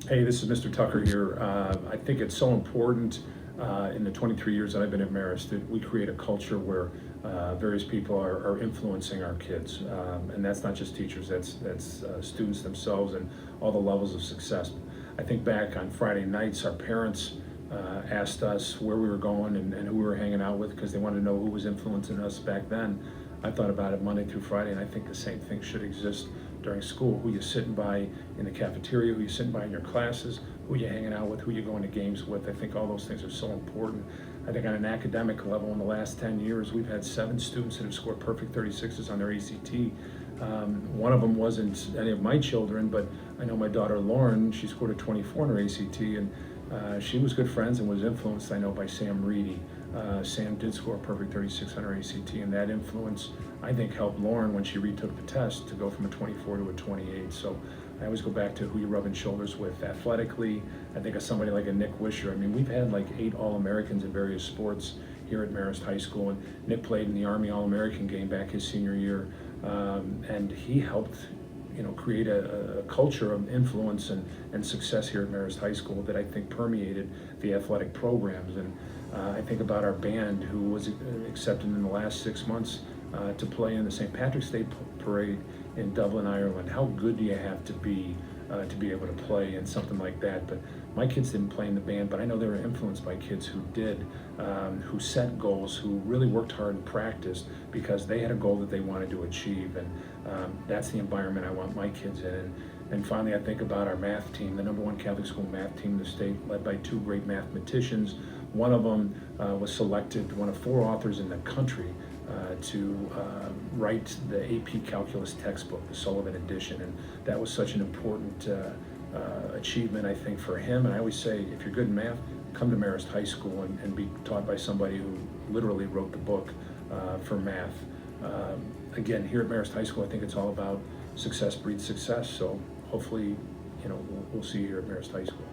Hey, this is Mr. Tucker here. I think it's so important in the 23 years that I've been at Marist that we create a culture where various people are influencing our kids. And that's not just teachers, that's students themselves and all the levels of success. I think back on Friday nights, our parents asked us where we were going and who we were hanging out with because they wanted to know who was influencing us back then. I thought about it Monday through Friday, and I think the same thing should exist during school. Who you sitting by in the cafeteria, who you sitting by in your classes, who you hanging out with, who you going to games with. I think all those things are so important. I think on an academic level, in the last 10 years, we've had 7 students that have scored perfect 36s on their ACT. One of them wasn't any of my children, but I know my daughter Lauren, she scored a 24 on her ACT, and she was good friends and was influenced, I know, by Sam Reedy. Sam did score a perfect 36 on her ACT, and that influence, I think, helped Lauren when she retook the test to go from a 24 to a 28. So I always go back to who you're rubbing shoulders with athletically. I think of somebody like a Nick Wisher. I mean, we've had like 8 All-Americans in various sports here at Marist High School, and Nick played in the Army All-American game back his senior year, and he helped create a culture of influence and success here at Marist High School that I think permeated the athletic programs. And I think about our band, who was accepted in the last 6 months to play in the St. Patrick's Day Parade in Dublin, Ireland. How good do you have to be able to play in something like that? But my kids didn't play in the band, but I know they were influenced by kids who did, who set goals, who really worked hard and practiced because they had a goal that they wanted to achieve. And that's the environment I want my kids in. And finally, I think about our math team, the #1 Catholic school math team in the state, led by 2 great mathematicians. One of them was selected, one of 4 authors in the country, to write the AP Calculus textbook, the Sullivan edition, and that was such an important achievement, I think, for him. And I always say, if you're good in math, come to Marist High School and be taught by somebody who literally wrote the book for math. Again, here at Marist High School, I think it's all about success breeds success. So hopefully, we'll see you here at Marist High School.